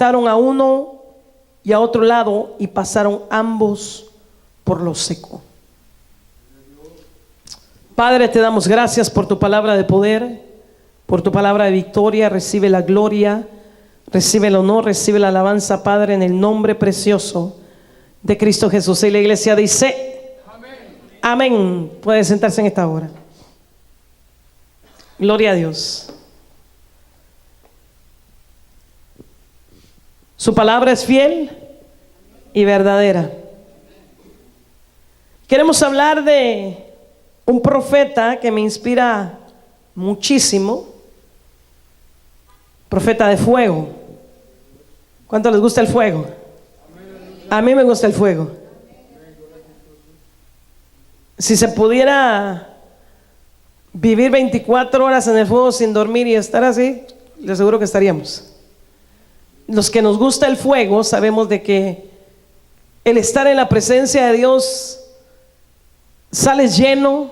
dejaron a uno y a otro lado y pasaron ambos por lo seco. Padre, te damos gracias por tu palabra de poder, por tu palabra de victoria. Recibe la gloria, recibe el honor, recibe la alabanza, Padre, en el nombre precioso de Cristo Jesús. Y la iglesia dice amén. Amén. Puede sentarse en esta hora. Gloria a Dios. Su palabra es fiel y verdadera. Queremos hablar de un profeta que me inspira muchísimo. Profeta de fuego. ¿Cuánto les gusta el fuego? A mí me gusta el fuego. Si se pudiera vivir 24 horas en el fuego sin dormir y estar así, les aseguro que estaríamos. Los que nos gusta el fuego sabemos de que el estar en la presencia de Dios, sales lleno,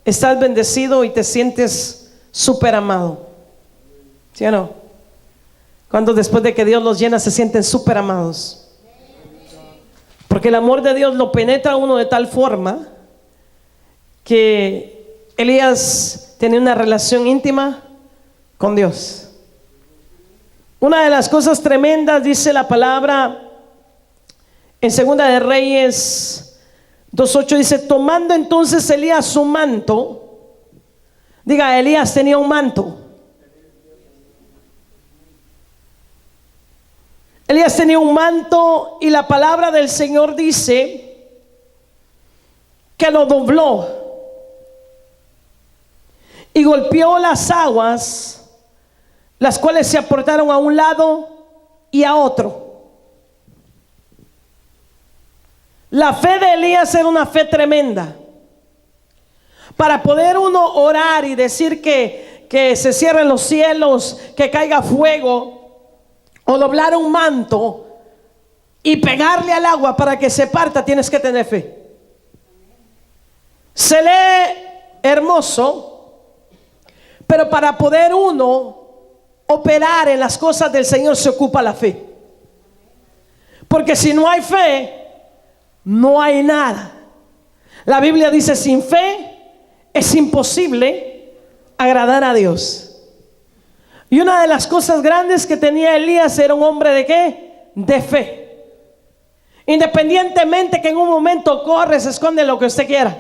estás bendecido y te sientes súper amado. ¿Sí o no? ¿Cuántos después de que Dios los llena se sienten súper amados? Porque el amor de Dios lo penetra a uno de tal forma que Elías tenía una relación íntima con Dios. Una de las cosas tremendas, dice la palabra en Segunda de Reyes 2:8, dice: tomando entonces Elías su manto. Diga, Elías tenía un manto. Elías tenía un manto y la palabra del Señor dice que lo dobló y golpeó las aguas, las cuales se aportaron a un lado y a otro. La fe de Elías era una fe tremenda. Para poder uno orar y decir que se cierren los cielos, que caiga fuego, o doblar un manto y pegarle al agua para que se parta, tienes que tener fe. Se lee hermoso, pero para poder uno operar en las cosas del Señor se ocupa la fe. Porque si no hay fe, no hay nada. La Biblia dice: sin fe es imposible agradar a Dios. Y una de las cosas grandes que tenía Elías era un hombre de ¿qué? De fe. Independientemente que en un momento corre, se esconde lo que usted quiera.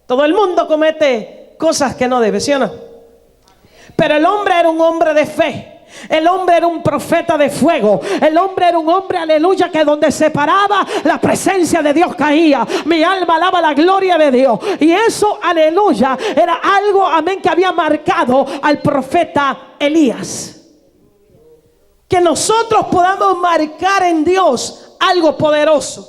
Todo el mundo comete cosas que no debe, ¿sí o no? Pero el hombre era un hombre de fe. El hombre era un profeta de fuego. El hombre era un hombre, aleluya, que donde se paraba la presencia de Dios caía. Mi alma alaba la gloria de Dios. Y eso, aleluya, era algo, amén, que había marcado al profeta Elías. Que nosotros podamos marcar en Dios algo poderoso.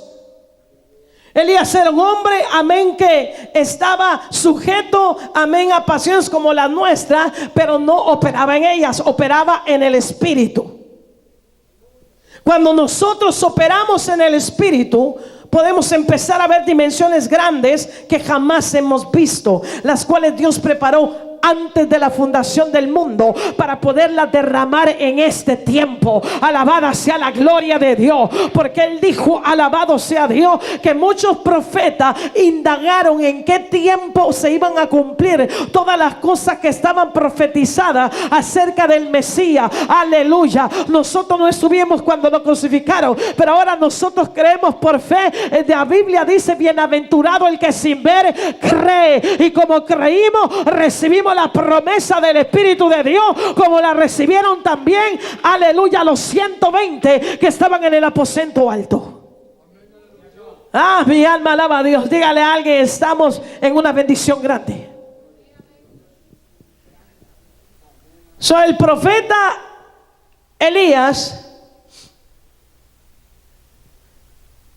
Elías era un hombre, amén, que estaba sujeto, amén, a pasiones como la nuestra, pero no operaba en ellas, operaba en el Espíritu. Cuando nosotros operamos en el Espíritu, podemos empezar a ver dimensiones grandes que jamás hemos visto, las cuales Dios preparó antes de la fundación del mundo para poderla derramar en este tiempo. Alabada sea la gloria de Dios, porque Él dijo, alabado sea Dios, que muchos profetas indagaron en qué tiempo se iban a cumplir todas las cosas que estaban profetizadas acerca del Mesías. Aleluya. Nosotros no estuvimos cuando lo crucificaron, pero ahora nosotros creemos por fe. La Biblia dice: bienaventurado el que sin ver cree. Y como creímos, recibimos la promesa del Espíritu de Dios, como la recibieron también, aleluya, los 120 que estaban en el aposento alto. Ah, mi alma alaba a Dios. Dígale a alguien: estamos en una bendición grande. Soy el profeta Elías,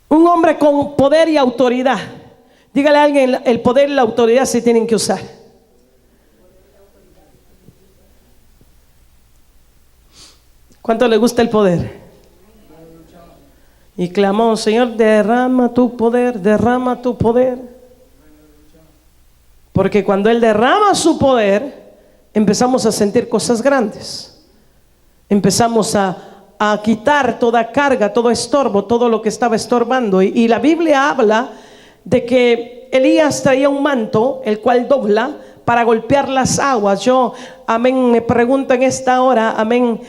un hombre con poder y autoridad. Dígale a alguien: el poder y la autoridad se tienen que usar. ¿Cuánto le gusta el poder? Y clamó: Señor, derrama tu poder, derrama tu poder. Porque cuando Él derrama su poder, empezamos a sentir cosas grandes. Empezamos a a quitar toda carga, todo estorbo, todo lo que estaba estorbando. Y la Biblia habla de que Elías traía un manto, el cual dobla para golpear las aguas. Yo, amén, me pregunto en esta hora, amén.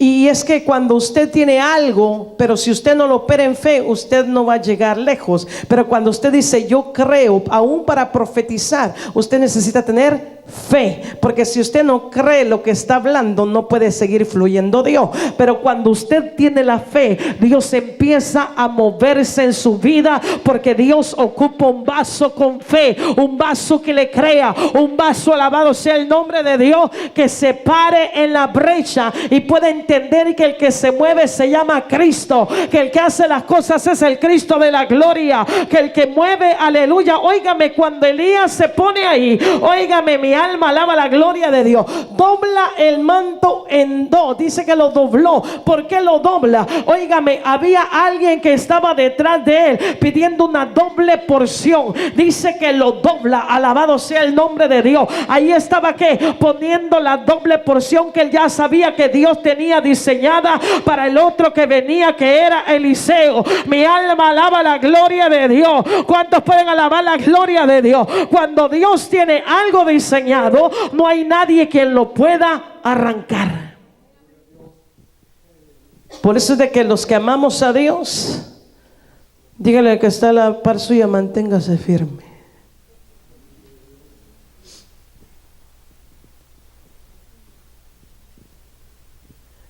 Y es que cuando usted tiene algo, pero si usted no lo opera en fe, usted no va a llegar lejos. Pero cuando usted dice yo creo, aún para profetizar, usted necesita tener fe, porque si usted no cree lo que está hablando, no puede seguir fluyendo Dios. Pero cuando usted tiene la fe, Dios empieza a moverse en su vida, porque Dios ocupa un vaso con fe, un vaso que le crea, un vaso, alabado sea el nombre de Dios, que se pare en la brecha y puede entender que el que se mueve se llama Cristo, que el que hace las cosas es el Cristo de la gloria, que el que mueve, aleluya. Óigame, cuando Elías se pone ahí, óigame, mi alma alaba la gloria de Dios. Dobla el manto en dos. Dice que lo dobló. ¿Por qué lo dobla? Óigame, había alguien que estaba detrás de él pidiendo una doble porción. Dice que lo dobla. Alabado sea el nombre de Dios. Ahí estaba que poniendo la doble porción que él ya sabía que Dios tenía diseñada para el otro que venía, que era Eliseo. Mi alma alaba la gloria de Dios. ¿Cuántos pueden alabar la gloria de Dios? Cuando Dios tiene algo diseñado, no hay nadie quien lo pueda arrancar. Por eso es de que los que amamos a Dios, dígale al que está a la par suya, manténgase firme.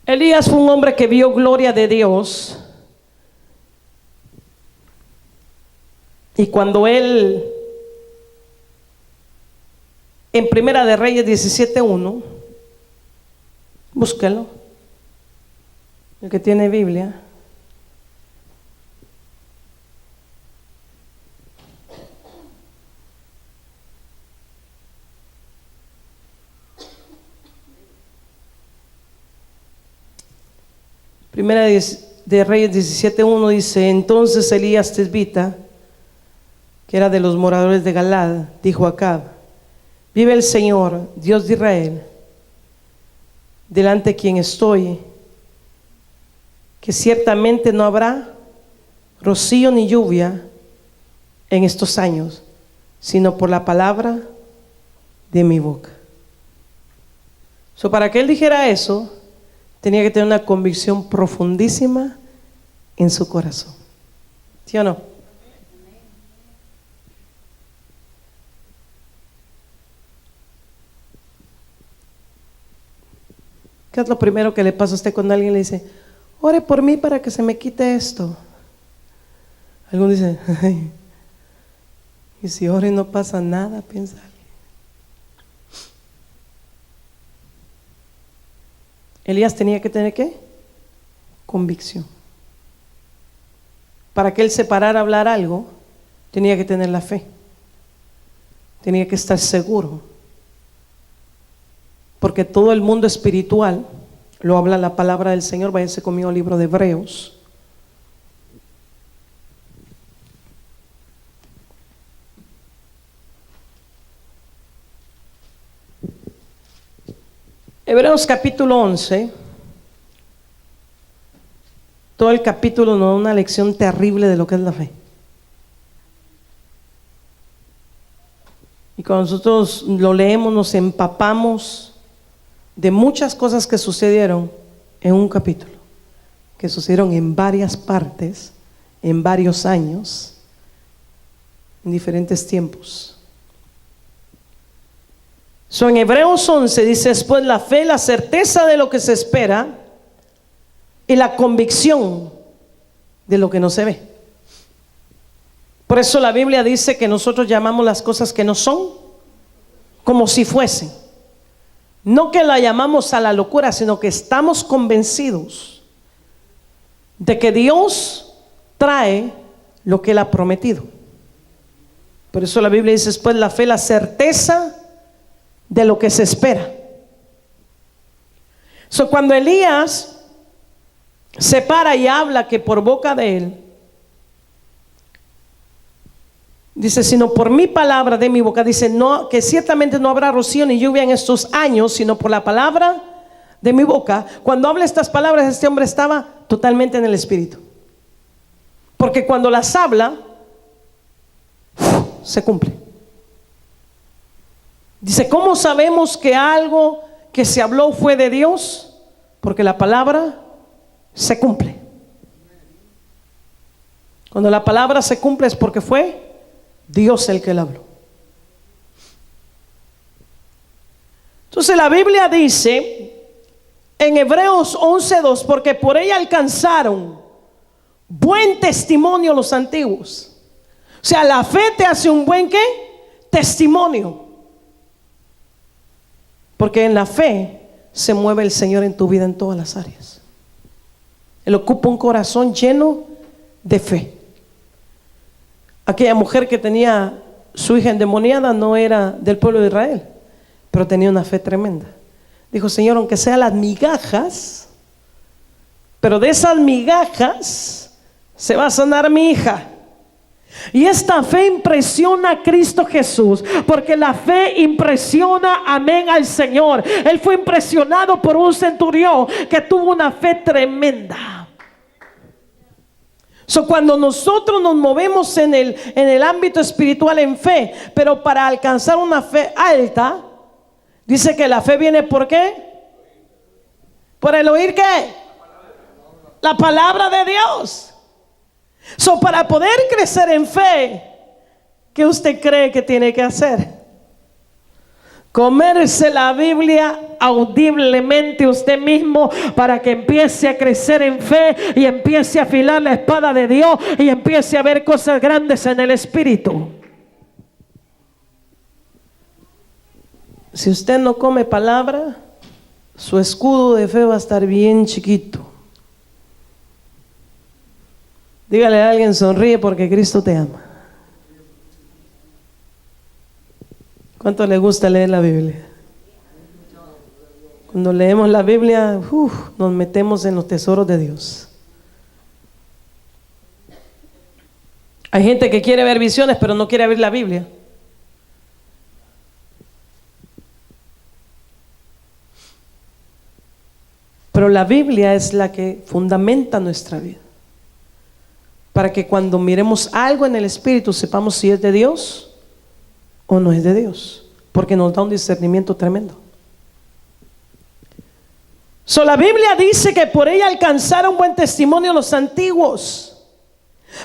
Elías fue un hombre que vio gloria de Dios, y cuando él, en Primera de Reyes 17:1, búsquelo, el que tiene Biblia. Primera de Reyes 17:1 dice: entonces Elías Tisbita, que era de los moradores de Galad, dijo a Acab: vive el Señor, Dios de Israel, delante de quien estoy, que ciertamente no habrá rocío ni lluvia en estos años, sino por la palabra de mi boca. Para que él dijera eso, tenía que tener una convicción profundísima en su corazón. ¿Sí o no? ¿Qué es lo primero que le pasa a usted cuando alguien le dice: ore por mí para que se me quite esto? Algunos dicen: ay, y si ore no pasa nada, piensa alguien. Elías tenía que tener ¿qué? Convicción. Para que él se parara a hablar algo, tenía que tener la fe, tenía que estar seguro, porque todo el mundo espiritual lo habla la palabra del Señor. Váyase conmigo al libro de Hebreos. Hebreos capítulo 11. Todo el capítulo nos da una lección terrible de lo que es la fe. Y cuando nosotros lo leemos, nos empapamos de muchas cosas que sucedieron en un capítulo, que sucedieron en varias partes, en varios años, en diferentes tiempos. En Hebreos 11 dice: después la fe, la certeza de lo que se espera, y la convicción de lo que no se ve. Por eso la Biblia dice que nosotros llamamos las cosas que no son como si fuesen. No que la llamamos a la locura, sino que estamos convencidos de que Dios trae lo que Él ha prometido. Por eso la Biblia dice: después la fe, la certeza de lo que se espera. Cuando Elías se para y habla que por boca de él, dice: sino por mi palabra de mi boca, dice, no, que ciertamente no habrá rocío ni lluvia en estos años, sino por la palabra de mi boca, cuando habla estas palabras, este hombre estaba totalmente en el Espíritu. Porque cuando las habla, se cumple. Dice, ¿cómo sabemos que algo que se habló fue de Dios? Porque la palabra se cumple. Cuando la palabra se cumple es porque fue Dios el que la habló. Entonces la Biblia dice en Hebreos 11:2, porque por ella alcanzaron buen testimonio los antiguos. O sea, la fe te hace un buen ¿qué? Testimonio. Porque en la fe se mueve el Señor en tu vida en todas las áreas. Él ocupa un corazón lleno de fe. Aquella mujer que tenía su hija endemoniada no era del pueblo de Israel, pero tenía una fe tremenda. Dijo, Señor, aunque sean las migajas, pero de esas migajas se va a sanar mi hija. Y esta fe impresiona a Cristo Jesús, porque la fe impresiona, amén, al Señor. Él fue impresionado por un centurión que tuvo una fe tremenda. Cuando nosotros nos movemos en el ámbito espiritual en fe, pero para alcanzar una fe alta, dice que la fe viene ¿por qué? Por el oír ¿qué? La palabra de Dios. Para poder crecer en fe, ¿qué usted cree que tiene que hacer? Comerse la Biblia audiblemente usted mismo, para que empiece a crecer en fe y empiece a afilar la espada de Dios y empiece a ver cosas grandes en el Espíritu. Si usted no come palabra, su escudo de fe va a estar bien chiquito. Dígale a alguien, sonríe porque Cristo te ama. ¿Cuánto le gusta leer la Biblia? Cuando leemos la Biblia, nos metemos en los tesoros de Dios. Hay gente que quiere ver visiones, pero no quiere abrir la Biblia. Pero la Biblia es la que fundamenta nuestra vida, para que cuando miremos algo en el Espíritu sepamos si es de Dios o no es de Dios, porque nos da un discernimiento tremendo. La Biblia dice que por ella alcanzaron buen testimonio los antiguos.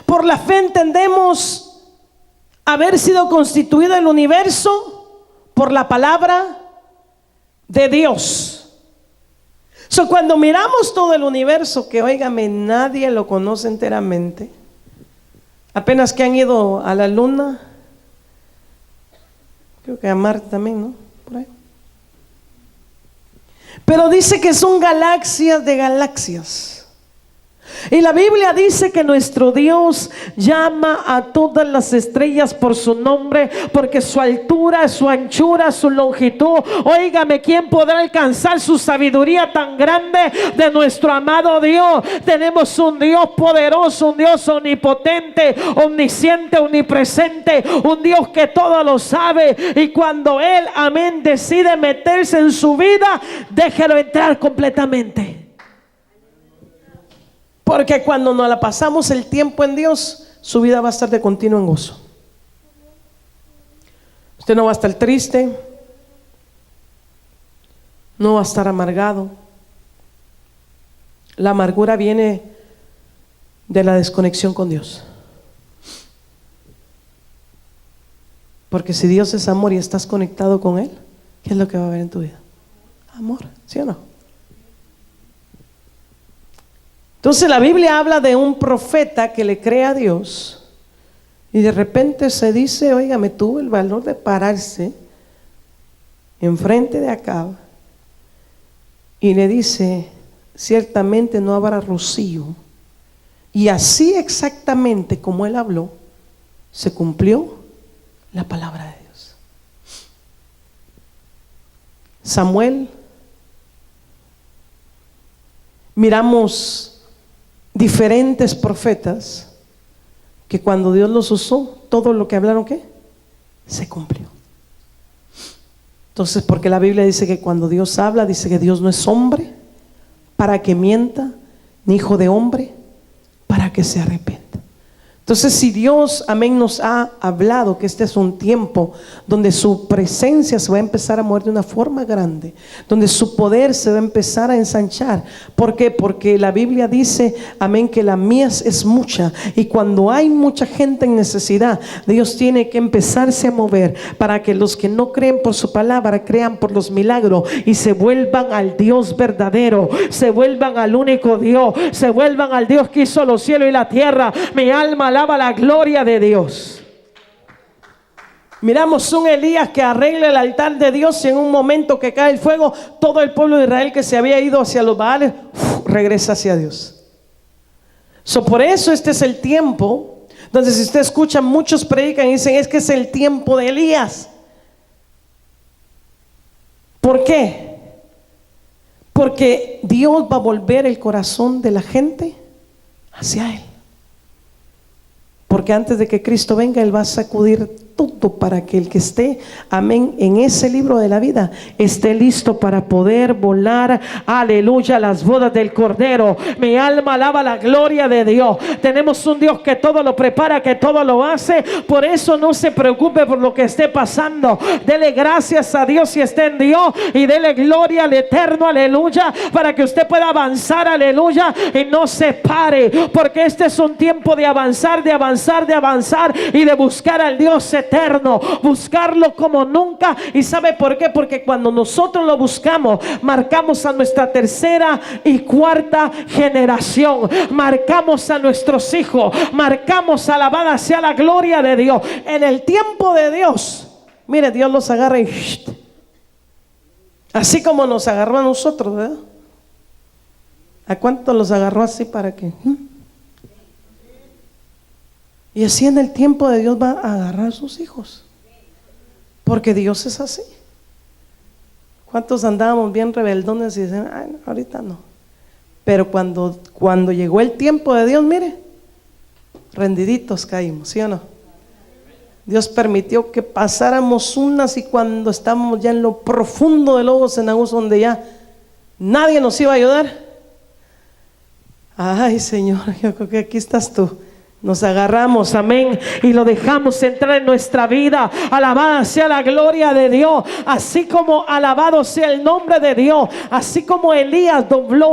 Por la fe entendemos haber sido constituido el universo por la palabra de Dios. Cuando miramos todo el universo, que óigame, nadie lo conoce enteramente. Apenas que han ido a la luna, creo que a Marte también, ¿no? Por ahí. Pero dice que son galaxias de galaxias. Y la Biblia dice que nuestro Dios llama a todas las estrellas por su nombre, porque su altura, su anchura, su longitud, óigame, ¿quién podrá alcanzar su sabiduría tan grande de nuestro amado Dios? Tenemos un Dios poderoso, un Dios omnipotente, omnisciente, omnipresente, un Dios que todo lo sabe. Y cuando Él, amén, decide meterse en su vida, déjelo entrar completamente. Porque cuando nos la pasamos el tiempo en Dios, su vida va a estar de continuo en gozo. Usted no va a estar triste, no va a estar amargado. La amargura viene de la desconexión con Dios. Porque si Dios es amor y estás conectado con Él, ¿qué es lo que va a haber en tu vida? Amor, ¿sí o no? Entonces la Biblia habla de un profeta que le cree a Dios y de repente se dice, óigame, tuvo el valor de pararse enfrente de Acab y le dice, ciertamente no habrá rocío. Y así exactamente como él habló, se cumplió la palabra de Dios. Samuel, miramos diferentes profetas que cuando Dios los usó, todo lo que hablaron, ¿qué? Se cumplió. Entonces, porque la Biblia dice que cuando Dios habla, dice que Dios no es hombre para que mienta, ni hijo de hombre para que se arrepienta. Entonces, si Dios, amén, nos ha hablado que este es un tiempo donde su presencia se va a empezar a mover de una forma grande, donde su poder se va a empezar a ensanchar. ¿Por qué? Porque la Biblia dice, amén, que la mies es mucha, y cuando hay mucha gente en necesidad, Dios tiene que empezarse a mover para que los que no creen por su palabra crean por los milagros y se vuelvan al Dios verdadero, se vuelvan al único Dios, se vuelvan al Dios que hizo los cielos y la tierra. Mi alma alaba la gloria de Dios. Miramos un Elías que arregla el altar de Dios, y en un momento que cae el fuego, todo el pueblo de Israel que se había ido hacia los Baales regresa hacia Dios. Por eso este es el tiempo donde, si usted escucha, muchos predican y dicen es que es el tiempo de Elías. ¿Por qué? Porque Dios va a volver el corazón de la gente hacia Él. Porque antes de que Cristo venga, Él va a sacudir todo para que el que esté, amén, en ese libro de la vida esté listo para poder volar, aleluya, las bodas del Cordero. Mi alma alaba la gloria de Dios. Tenemos un Dios que todo lo prepara, que todo lo hace. Por eso no se preocupe por lo que esté pasando. Dele gracias a Dios si está en Dios, y dele gloria al Eterno, aleluya, para que usted pueda avanzar, aleluya, y no se pare, porque este es un tiempo de avanzar, de avanzar, de avanzar, y de buscar al Dios eterno, buscarlo como nunca. ¿Y sabe por qué? Porque cuando nosotros lo buscamos, marcamos a nuestra tercera y cuarta generación, marcamos a nuestros hijos, marcamos, alabada sea la gloria de Dios. En el tiempo de Dios, mire, Dios los agarra y así como nos agarró a nosotros, ¿verdad? ¿A cuánto los agarró así para que? Y así en el tiempo de Dios va a agarrar a sus hijos, porque Dios es así. ¿Cuántos andábamos bien rebeldones y dicen, ay, no, ahorita no? Pero cuando llegó el tiempo de Dios, mire, rendiditos caímos, ¿sí o no? Dios permitió que pasáramos unas, y cuando estábamos ya en lo profundo del lobo cenagoso, donde ya nadie nos iba a ayudar, ay, Señor, yo creo que aquí estás tú. Nos agarramos, amén, y lo dejamos entrar en nuestra vida. Alabada sea la gloria de Dios. Así como alabado sea el nombre de Dios, así como Elías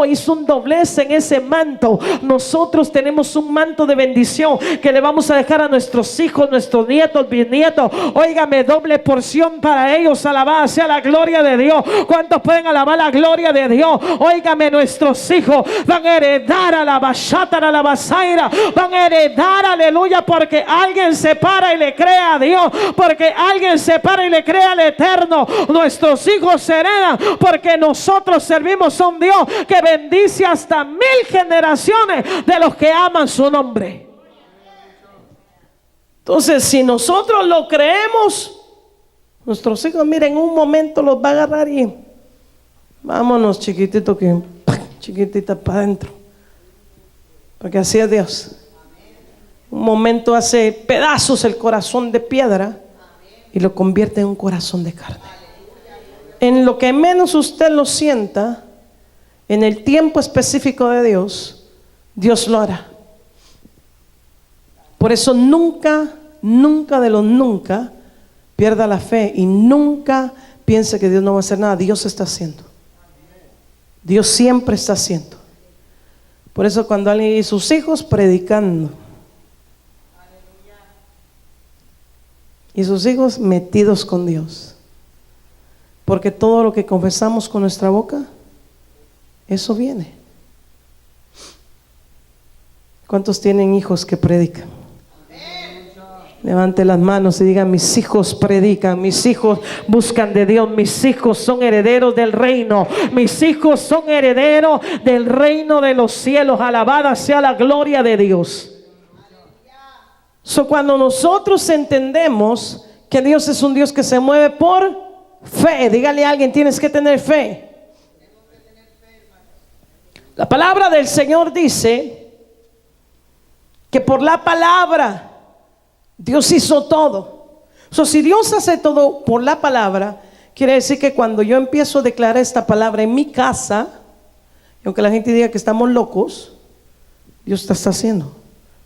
hizo un doblez en ese manto, nosotros tenemos un manto de bendición que le vamos a dejar a nuestros hijos, nuestros nietos, bisnietos. Óigame, doble porción para ellos. Alabada sea la gloria de Dios. ¿Cuántos pueden alabar la gloria de Dios? Óigame, nuestros hijos van a heredar a la bachata, a la basaira, van a heredar, aleluya, porque alguien se para y le cree a Dios, porque alguien se para y le cree al Eterno. Nuestros hijos se heredan porque nosotros servimos a un Dios que bendice hasta 1000 generaciones de los que aman su nombre. Entonces, si nosotros lo creemos, nuestros hijos, miren, en un momento los va a agarrar y vámonos, chiquitito, que chiquitita para adentro, porque así es Dios. Un momento hace pedazos el corazón de piedra y lo convierte en un corazón de carne. En lo que menos usted lo sienta, en el tiempo específico de Dios, Dios lo hará. Por eso nunca, nunca de los nunca pierda la fe, y nunca piense que Dios no va a hacer nada. Dios está haciendo. Dios siempre está haciendo. Por eso cuando alguien y sus hijos predicando, y sus hijos metidos con Dios, porque todo lo que confesamos con nuestra boca, eso viene. ¿Cuántos tienen hijos que predican? Levante las manos y digan: mis hijos predican, mis hijos buscan de Dios, mis hijos son herederos del reino, mis hijos son herederos del reino de los cielos. Alabada sea la gloria de Dios. Cuando nosotros entendemos que Dios es un Dios que se mueve por fe, dígale a alguien: tienes que tener fe. La palabra del Señor dice que por la palabra Dios hizo todo. Si Dios hace todo por la palabra, Quiere decir que cuando yo empiezo a declarar esta palabra en mi casa, y aunque la gente diga que estamos locos, Dios está haciendo,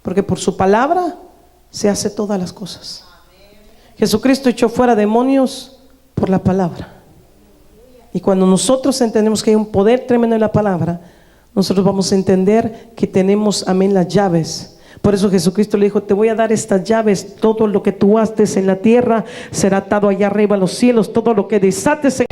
porque por su palabra se hace todas las cosas. Jesucristo echó fuera demonios por la palabra. Y cuando nosotros entendemos que hay un poder tremendo en la palabra, nosotros vamos a entender que tenemos, amén, las llaves. Por eso Jesucristo le dijo: te voy a dar estas llaves. Todo lo que tú haces en la tierra será atado allá arriba en los cielos. Todo lo que desates en